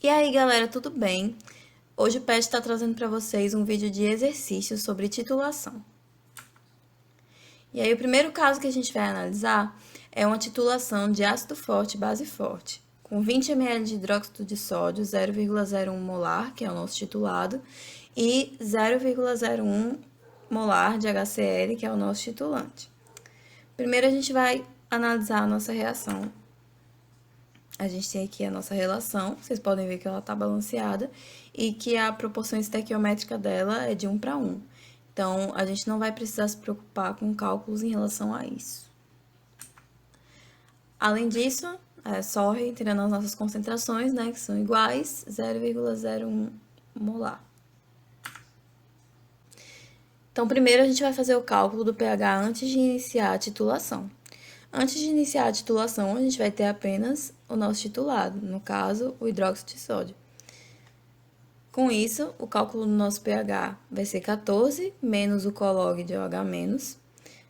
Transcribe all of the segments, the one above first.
E aí, galera, tudo bem? Hoje o Pet está trazendo para vocês um vídeo de exercícios sobre titulação. E aí, o primeiro caso que a gente vai analisar é uma titulação de ácido forte e base forte, com 20 ml de hidróxido de sódio, 0,01 molar, que é o nosso titulado, e 0,01 molar de HCl, que é o nosso titulante. Primeiro, a gente vai analisar a nossa reação. A gente tem aqui a nossa relação, vocês podem ver que ela está balanceada e que a proporção estequiométrica dela é de 1 para 1. Então, a gente não vai precisar se preocupar com cálculos em relação a isso. Além disso, é só reiterando as nossas concentrações, né, que são iguais, 0,01 molar. Então, primeiro a gente vai fazer o cálculo do pH antes de iniciar a titulação. Antes de iniciar a titulação, a gente vai ter apenas o nosso titulado, no caso, o hidróxido de sódio. Com isso, o cálculo do nosso pH vai ser 14 menos o colog de OH-.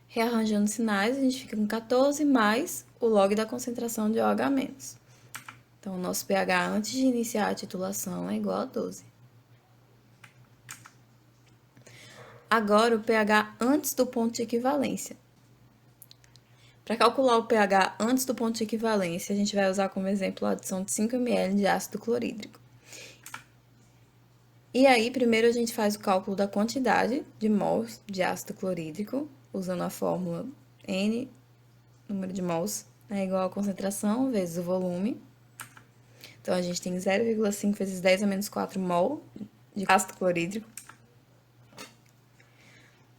Rearranjando sinais, a gente fica com 14 mais o log da concentração de OH-. Então, o nosso pH antes de iniciar a titulação é igual a 12. Agora, o pH antes do ponto de equivalência. Para calcular o pH antes do ponto de equivalência, a gente vai usar como exemplo a adição de 5 ml de ácido clorídrico. E aí, primeiro a gente faz o cálculo da quantidade de mols de ácido clorídrico, usando a fórmula N, número de mols, é igual a concentração vezes o volume. Então, a gente tem 0,5 vezes 10 a menos 4 mol de ácido clorídrico.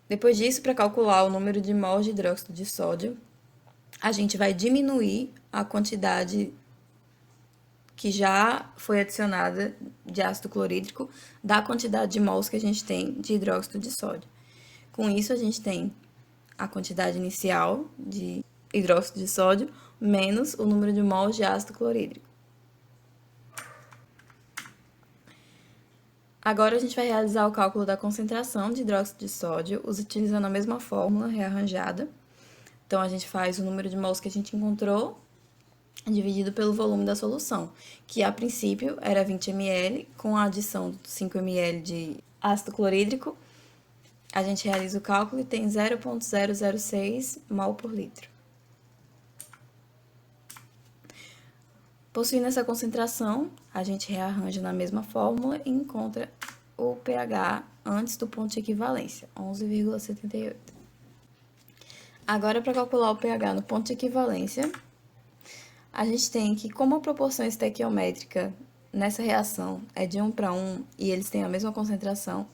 Depois disso, para calcular o número de mols de hidróxido de sódio, a gente vai diminuir a quantidade que já foi adicionada de ácido clorídrico da quantidade de mols que a gente tem de hidróxido de sódio. Com isso, a gente tem a quantidade inicial de hidróxido de sódio menos o número de mols de ácido clorídrico. Agora, a gente vai realizar o cálculo da concentração de hidróxido de sódio utilizando a mesma fórmula rearranjada. Então, a gente faz o número de mols que a gente encontrou dividido pelo volume da solução, que a princípio era 20 ml, com a adição de 5 ml de ácido clorídrico, a gente realiza o cálculo e tem 0,006 mol por litro. Possuindo essa concentração, a gente rearranja na mesma fórmula e encontra o pH antes do ponto de equivalência, 11,78. Agora, para calcular o pH no ponto de equivalência, a gente tem que, como a proporção estequiométrica nessa reação é de 1 para 1 e eles têm a mesma concentração,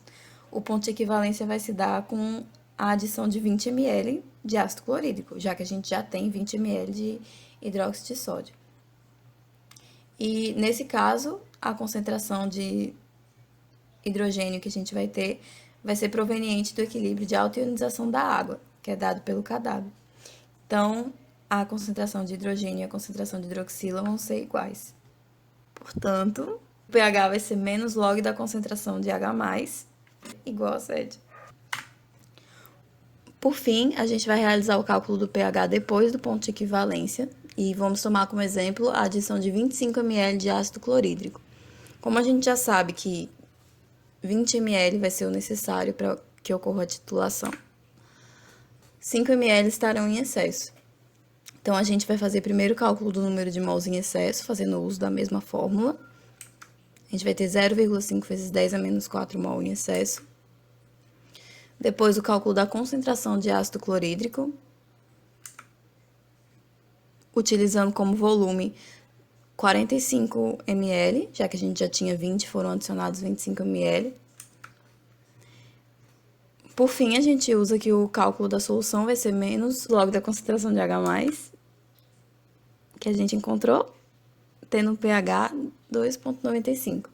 o ponto de equivalência vai se dar com a adição de 20 ml de ácido clorídrico, já que a gente já tem 20 ml de hidróxido de sódio. E, nesse caso, a concentração de hidrogênio que a gente vai ter vai ser proveniente do equilíbrio de autoionização da água, que é dado pelo Kdab. Então, a concentração de hidrogênio e a concentração de hidroxila vão ser iguais. Portanto, o pH vai ser menos log da concentração de H+, igual a 7. Por fim, a gente vai realizar o cálculo do pH depois do ponto de equivalência e vamos tomar como exemplo a adição de 25 ml de ácido clorídrico. Como a gente já sabe que 20 ml vai ser o necessário para que ocorra a titulação, 5 ml estarão em excesso. Então, a gente vai fazer primeiro o cálculo do número de mols em excesso, fazendo uso da mesma fórmula. A gente vai ter 0,5 vezes 10 a menos 4 mol em excesso. Depois, o cálculo da concentração de ácido clorídrico, utilizando como volume 45 ml, já que a gente já tinha 20, foram adicionados 25 ml. Por fim, a gente usa que o cálculo da solução vai ser menos log da concentração de H+, que a gente encontrou, tendo um pH 2,95.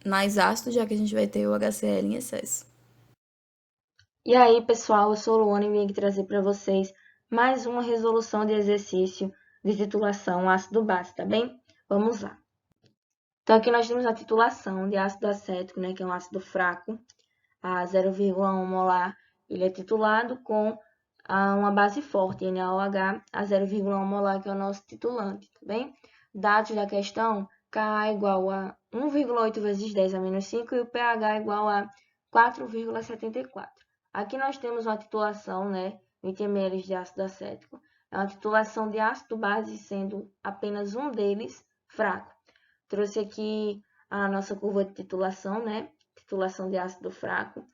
Mais ácido, já que a gente vai ter o HCl em excesso. E aí, pessoal, eu sou Luana e vim aqui trazer para vocês mais uma resolução de exercício de titulação ácido-base, tá bem? Vamos lá. Então, aqui nós temos a titulação de ácido acético, né, que é um ácido fraco, a 0,1 molar. Ele é titulado com uma base forte, NaOH, a 0,1 molar, que é o nosso titulante, tá bem? Dados da questão, Ka igual a 1,8 vezes 10 a menos 5 e o pH igual a 4,74. Aqui nós temos uma titulação, né, 20 ml de ácido acético. É uma titulação de ácido base, sendo apenas um deles fraco. Trouxe aqui a nossa curva de titulação, né, titulação de ácido fraco,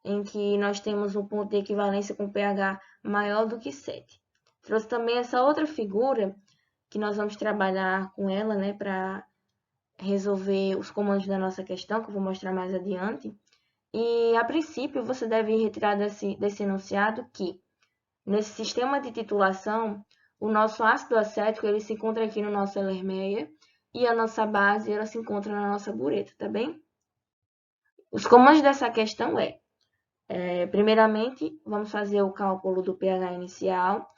em que nós temos um ponto de equivalência com pH maior do que 7. Trouxe também essa outra figura, que nós vamos trabalhar com ela, né, para resolver os comandos da nossa questão, que eu vou mostrar mais adiante. E, a princípio, você deve retirar desse enunciado que, nesse sistema de titulação, o nosso ácido acético ele se encontra aqui no nosso Erlenmeyer e a nossa base ela se encontra na nossa bureta, tá bem? Os comandos dessa questão primeiramente, vamos fazer o cálculo do pH inicial,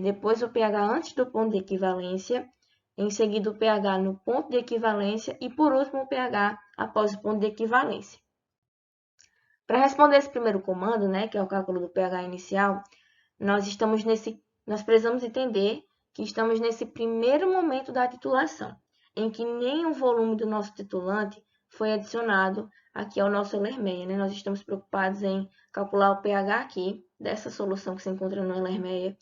depois o pH antes do ponto de equivalência, em seguida o pH no ponto de equivalência e, por último, o pH após o ponto de equivalência. Para responder esse primeiro comando, né, que é o cálculo do pH inicial, nós precisamos entender que estamos nesse primeiro momento da titulação, em que nenhum volume do nosso titulante foi adicionado aqui ao nosso Erlenmeyer, né? Nós estamos preocupados em calcular o pH aqui, dessa solução que se encontra no Erlenmeyer,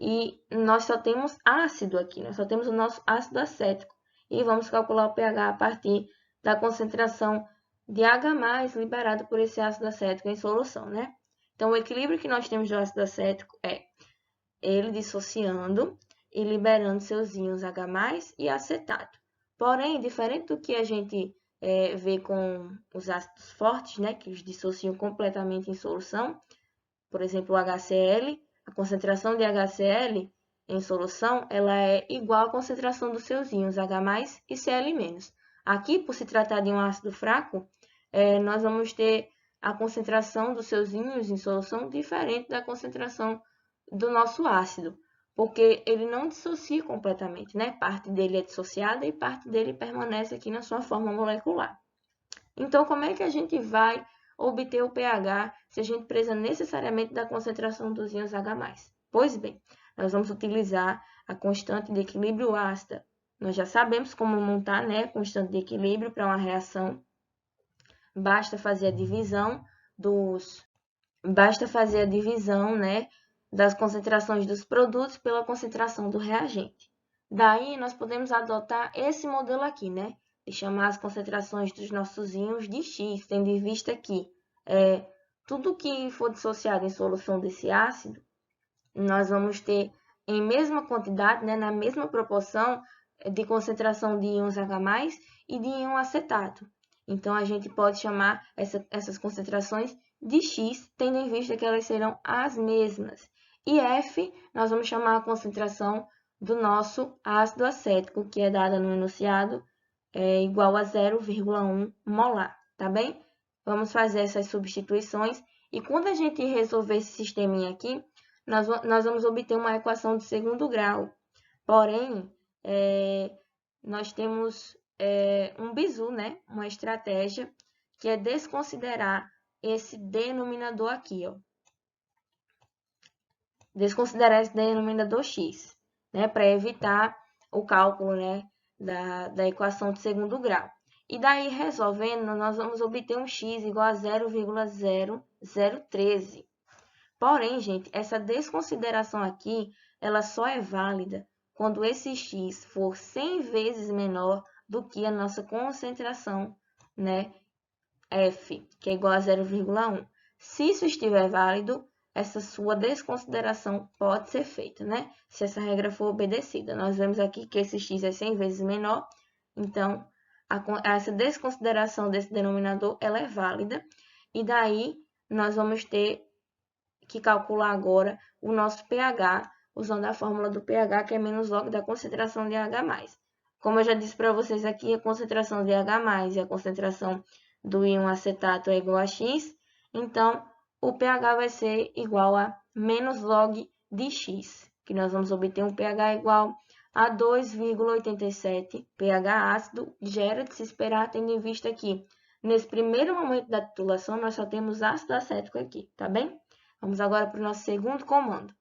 e nós só temos ácido aqui, nós só temos o nosso ácido acético. E vamos calcular o pH a partir da concentração de H+ liberado por esse ácido acético em solução, né? Então, o equilíbrio que nós temos do ácido acético é ele dissociando e liberando seus íons H+ e acetato. Porém, diferente do que a gente vê com os ácidos fortes, né, que os dissociam completamente em solução, por exemplo, o HCl, a concentração de HCl em solução ela é igual à concentração dos seus íons H+ e Cl-. Aqui, por se tratar de um ácido fraco, nós vamos ter a concentração dos seus íons em solução diferente da concentração do nosso ácido, porque ele não dissocia completamente, né? Parte dele é dissociada e parte dele permanece aqui na sua forma molecular. Então, como é que a gente vai obter o pH se a gente precisa necessariamente da concentração dos íons H+? Pois bem, nós vamos utilizar a constante de equilíbrio ácida. Nós já sabemos como montar, né, a constante de equilíbrio para uma reação. Basta fazer a divisão, né, das concentrações dos produtos pela concentração do reagente. Daí, nós podemos adotar esse modelo aqui, né? De chamar as concentrações dos nossos íons de X, tendo em vista que tudo que for dissociado em solução desse ácido, nós vamos ter em mesma quantidade, né, na mesma proporção de concentração de íons H+ e de íon acetato. Então, a gente pode chamar essas concentrações de X, tendo em vista que elas serão as mesmas. E F, nós vamos chamar a concentração do nosso ácido acético, que é dada no enunciado, igual a 0,1 molar, tá bem? Vamos fazer essas substituições e quando a gente resolver esse sisteminha aqui, nós vamos obter uma equação de segundo grau. Porém, nós temos um bizu, né? Uma estratégia que é desconsiderar esse denominador aqui, ó. Desconsiderar esse denominador x, né? Para evitar o cálculo, né? Da equação de segundo grau. E daí, resolvendo, nós vamos obter um x igual a 0,0013. Porém, gente, essa desconsideração aqui, ela só é válida quando esse x for 100 vezes menor do que a nossa concentração, né, F, que é igual a 0,1. Se isso estiver válido, essa sua desconsideração pode ser feita, né? Se essa regra for obedecida. Nós vemos aqui que esse x é 100 vezes menor, então essa desconsideração desse denominador ela é válida. E daí nós vamos ter que calcular agora o nosso pH, usando a fórmula do pH, que é menos log da concentração de H+. Como eu já disse para vocês aqui, a concentração de H+ e a concentração do íon acetato é igual a X, então o pH vai ser igual a menos log de X, que nós vamos obter um pH igual a 2,87. pH ácido já era de se esperar, tendo em vista que nesse primeiro momento da titulação nós só temos ácido acético aqui, tá bem? Vamos agora para o nosso segundo comando.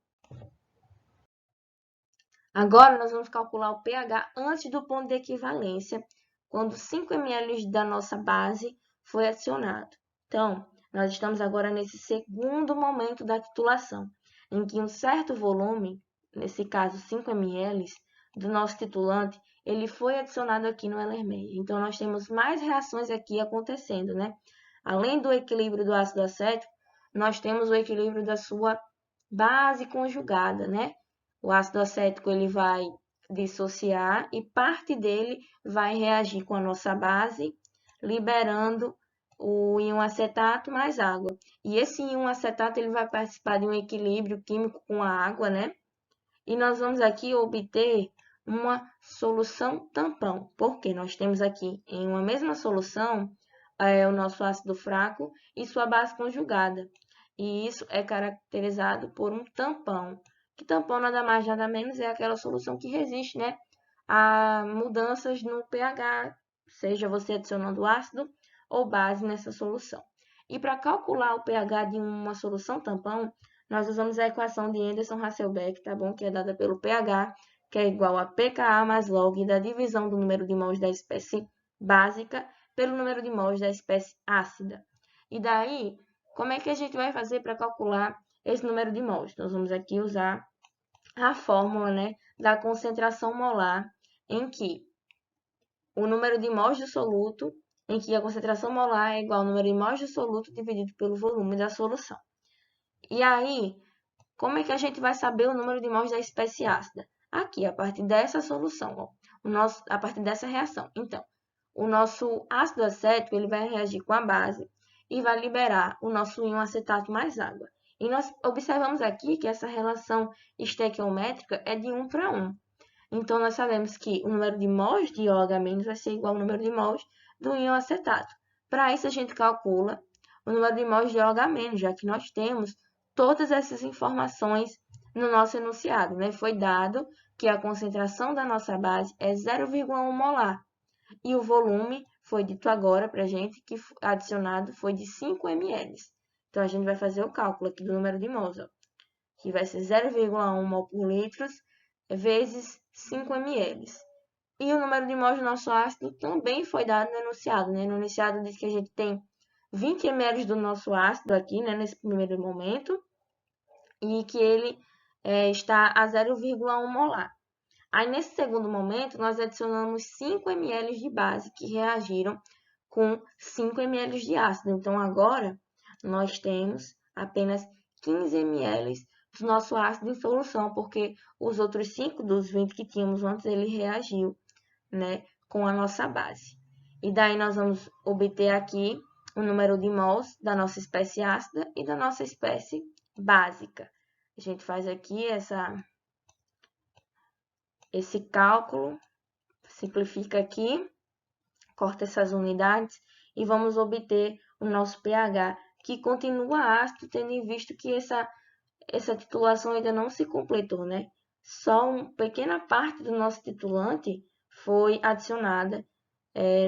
Agora, nós vamos calcular o pH antes do ponto de equivalência, quando 5 ml da nossa base foi adicionado. Então, nós estamos agora nesse segundo momento da titulação, em que um certo volume, nesse caso 5 ml, do nosso titulante, ele foi adicionado aqui no Erlenmeyer. Então, nós temos mais reações aqui acontecendo, né? Além do equilíbrio do ácido acético, nós temos o equilíbrio da sua base conjugada, né? O ácido acético ele vai dissociar e parte dele vai reagir com a nossa base, liberando o íon acetato mais água. E esse íon acetato ele vai participar de um equilíbrio químico com a água, né? E nós vamos aqui obter uma solução tampão, porque nós temos aqui em uma mesma solução o nosso ácido fraco e sua base conjugada. E isso é caracterizado por um tampão. Que tampão nada mais nada menos é aquela solução que resiste, né, a mudanças no pH, seja você adicionando ácido ou base nessa solução. E para calcular o pH de uma solução tampão, nós usamos a equação de Anderson-Hasselbalch, tá bom? Que é dada pelo pH, que é igual a pKa mais log da divisão do número de mols da espécie básica pelo número de mols da espécie ácida. E daí, como é que a gente vai fazer para calcular esse número de mols? Nós vamos aqui usar a fórmula, né, da concentração molar, em que o número de mols do soluto, em que a concentração molar é igual ao número de mols do soluto dividido pelo volume da solução. E aí, como é que a gente vai saber o número de mols da espécie ácida? Aqui, a partir dessa solução, ó, a partir dessa reação. Então, o nosso ácido acético ele vai reagir com a base e vai liberar o nosso íon acetato mais água. E nós observamos aqui que essa relação estequiométrica é de 1 para 1. Então, nós sabemos que o número de mols de OH- vai ser igual ao número de mols do íon acetato. Para isso, a gente calcula o número de mols de OH-, já que nós temos todas essas informações no nosso enunciado, né? Foi dado que a concentração da nossa base é 0,1 molar. E o volume foi dito agora para a gente que adicionado foi de 5 ml. Então, a gente vai fazer o cálculo aqui do número de mols, ó, que vai ser 0,1 mol por litro vezes 5 ml. E o número de mols do nosso ácido também foi dado no enunciado, né? No enunciado diz que a gente tem 20 ml do nosso ácido aqui, né, nesse primeiro momento, e que ele está a 0,1 molar. Aí, nesse segundo momento, nós adicionamos 5 ml de base, que reagiram com 5 ml de ácido. Então, agora, nós temos apenas 15 ml do nosso ácido em solução, porque os outros 5 dos 20 que tínhamos antes, ele reagiu, né, com a nossa base. E daí, nós vamos obter aqui o número de mols da nossa espécie ácida e da nossa espécie básica. A gente faz aqui esse cálculo, simplifica aqui, corta essas unidades e vamos obter o nosso pH, que continua ácido, tendo em vista que essa titulação ainda não se completou, né? Só uma pequena parte do nosso titulante foi adicionada,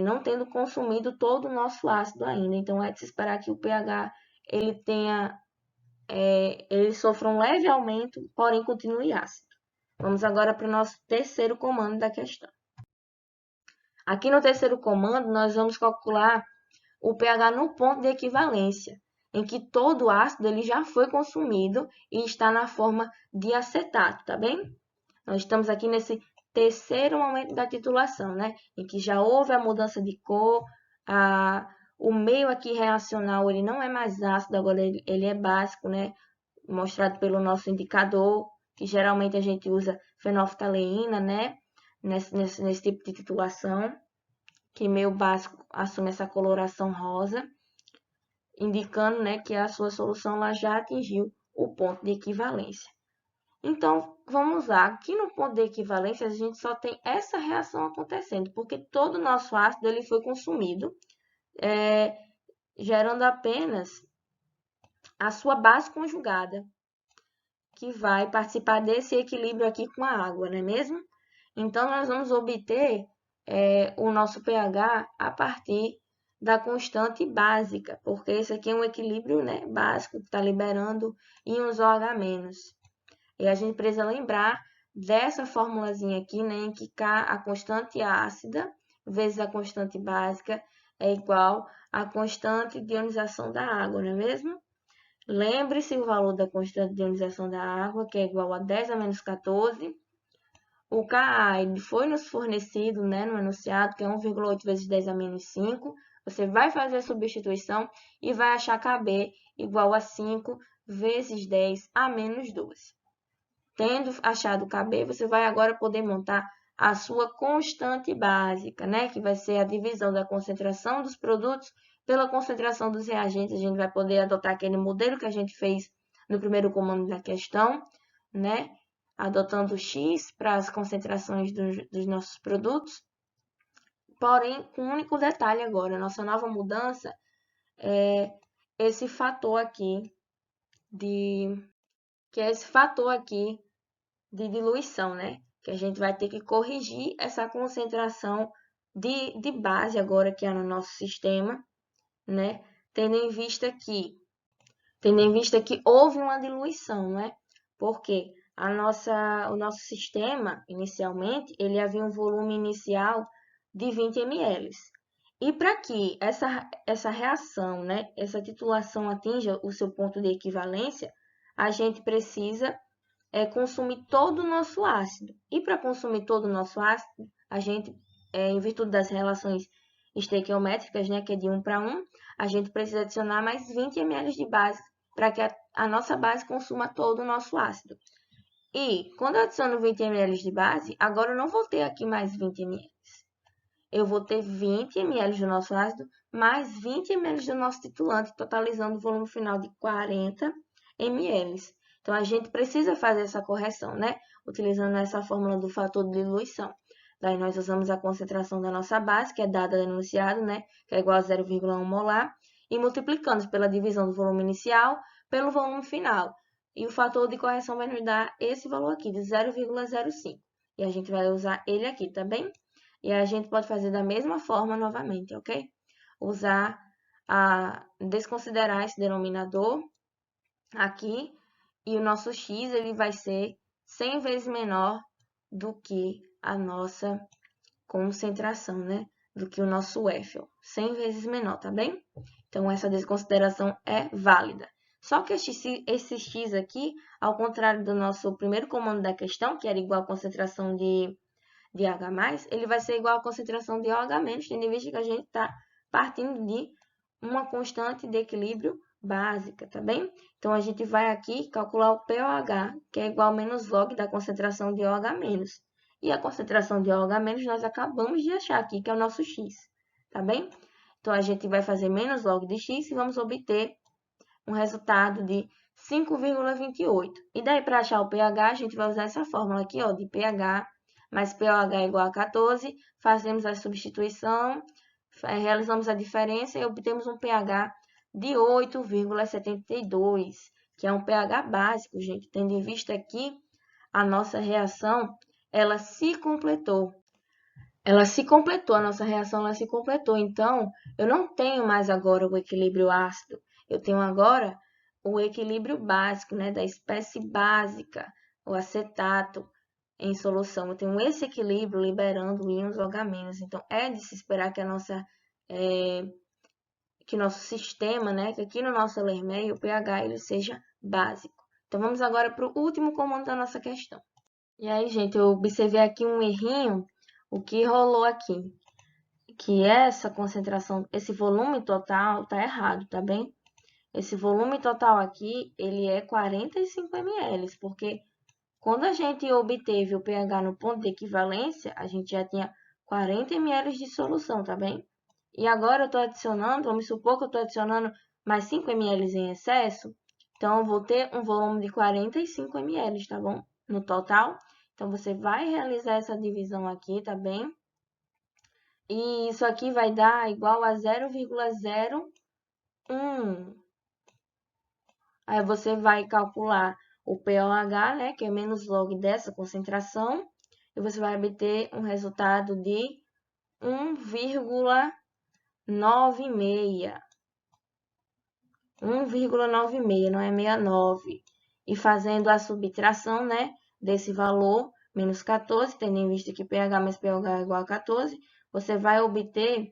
não tendo consumido todo o nosso ácido ainda. Então, é de se esperar que o pH ele sofra um leve aumento, porém continue ácido. Vamos agora para o nosso terceiro comando da questão. Aqui no terceiro comando, nós vamos calcular o pH no ponto de equivalência, em que todo o ácido ele já foi consumido e está na forma de acetato, tá bem? Nós estamos aqui nesse terceiro momento da titulação, né? Em que já houve a mudança de cor, o meio aqui reacional ele não é mais ácido, agora ele é básico, né? Mostrado pelo nosso indicador, que geralmente a gente usa fenolftaleína, né? Nesse tipo de titulação, que meio básico assume essa coloração rosa, indicando, né, que a sua solução lá já atingiu o ponto de equivalência. Então, vamos lá. Aqui no ponto de equivalência, a gente só tem essa reação acontecendo, porque todo o nosso ácido ele foi consumido, gerando apenas a sua base conjugada, que vai participar desse equilíbrio aqui com a água, não é mesmo? Então, nós vamos obter o nosso pH a partir da constante básica, porque esse aqui é um equilíbrio, né, básico, que está liberando íons OH-. E a gente precisa lembrar dessa formulazinha aqui, né, em que K, a constante ácida, vezes a constante básica, é igual à constante de ionização da água, não é mesmo? Lembre-se o valor da constante de ionização da água, que é igual a 10 a menos 14. O Ka ele foi nos fornecido, né, no enunciado, que é 1,8 vezes 10 a menos 5. Você vai fazer a substituição e vai achar Kb igual a 5 vezes 10 a menos 12. Tendo achado o Kb, você vai agora poder montar a sua constante básica, né, que vai ser a divisão da concentração dos produtos pela concentração dos reagentes. A gente vai poder adotar aquele modelo que a gente fez no primeiro comando da questão, né, adotando X para as concentrações dos nossos produtos. Porém, com um único detalhe agora, a nossa nova mudança é esse fator aqui de diluição, né? Que a gente vai ter que corrigir essa concentração de base agora que é no nosso sistema, né? Tendo em vista que houve uma diluição, né? Porque o nosso sistema, inicialmente, ele havia um volume inicial de 20 ml. E para que essa reação, né, essa titulação atinja o seu ponto de equivalência, a gente precisa consumir todo o nosso ácido. E para consumir todo o nosso ácido, a gente, em virtude das relações estequiométricas, né, que é de 1 para 1, a gente precisa adicionar mais 20 ml de base para que a nossa base consuma todo o nosso ácido. E quando eu adiciono 20 ml de base, agora eu não vou ter aqui mais 20 ml. Eu vou ter 20 ml do nosso ácido mais 20 ml do nosso titulante, totalizando o volume final de 40 ml. Então, a gente precisa fazer essa correção, né? Utilizando essa fórmula do fator de diluição. Daí, nós usamos a concentração da nossa base, que é dada no enunciado, né? Que é igual a 0,1 molar, e multiplicamos pela divisão do volume inicial pelo volume final. E o fator de correção vai nos dar esse valor aqui, de 0,05. E a gente vai usar ele aqui, tá bem? E a gente pode fazer da mesma forma novamente, ok? Desconsiderar esse denominador aqui, e o nosso x ele vai ser 100 vezes menor do que a nossa concentração, né? Do que o nosso F, 100 vezes menor, tá bem? Então, essa desconsideração é válida. Só que esse x aqui, ao contrário do nosso primeiro comando da questão, que era igual à concentração de H+, ele vai ser igual à concentração de OH-, tendo em vista que a gente está partindo de uma constante de equilíbrio básica, tá bem? Então, a gente vai aqui calcular o pOH, que é igual a menos log da concentração de OH-. E a concentração de OH- nós acabamos de achar aqui, que é o nosso x, tá bem? Então, a gente vai fazer menos log de x e vamos obter um resultado de 5,28. E daí, para achar o pH, a gente vai usar essa fórmula aqui, ó, de pH mais pOH é igual a 14, fazemos a substituição, realizamos a diferença e obtemos um pH de 8,72, que é um pH básico, gente, tendo em vista que a nossa reação, ela se completou. A nossa reação ela se completou. Então, eu não tenho mais agora o equilíbrio ácido, eu tenho agora o equilíbrio básico, né, da espécie básica, o acetato, em solução. Eu tenho esse equilíbrio liberando íons OH-. Então, é de se esperar que que nosso sistema, né, que aqui no nosso Lermei, o pH, ele seja básico. Então, vamos agora para o último comando da nossa questão. E aí, gente, eu observei aqui um errinho, o que rolou aqui, que essa concentração, esse volume total tá errado, tá bem? Esse volume total aqui, ele é 45 ml, porque quando a gente obteve o pH no ponto de equivalência, a gente já tinha 40 ml de solução, tá bem? E agora eu estou adicionando, vamos supor que eu estou adicionando mais 5 ml em excesso, então eu vou ter um volume de 45 ml, tá bom? No total. Então, você vai realizar essa divisão aqui, tá bem? E isso aqui vai dar igual a 0,01. Aí você vai calcular o pOH, né, que é menos log dessa concentração, e você vai obter um resultado de 1,96. 1,96, não é 69. E fazendo a subtração, né, desse valor, menos 14, tendo em vista que pH mais pH é igual a 14, você vai obter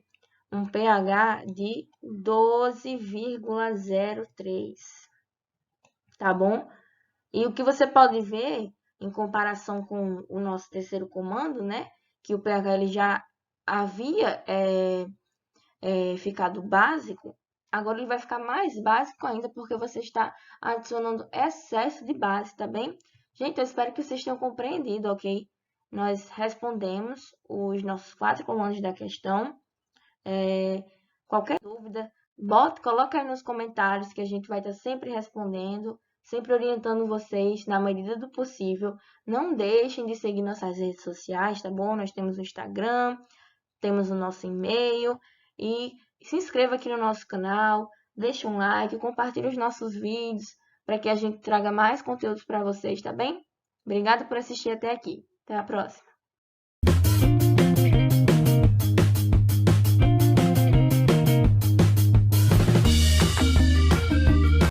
um pH de 12,03, tá bom? E o que você pode ver, em comparação com o nosso terceiro comando, né? Que o pH ele já havia ficado básico, agora ele vai ficar mais básico ainda, porque você está adicionando excesso de base, tá bem? Gente, eu espero que vocês tenham compreendido, ok? Nós respondemos os nossos 4 comandos da questão. Qualquer dúvida, coloca aí nos comentários que a gente vai estar sempre respondendo, sempre orientando vocês na medida do possível. Não deixem de seguir nossas redes sociais, tá bom? Nós temos o Instagram, temos o nosso e-mail e se inscreva aqui no nosso canal, deixe um like, compartilhe os nossos vídeos para que a gente traga mais conteúdos para vocês, tá bem? Obrigada por assistir até aqui. Até a próxima!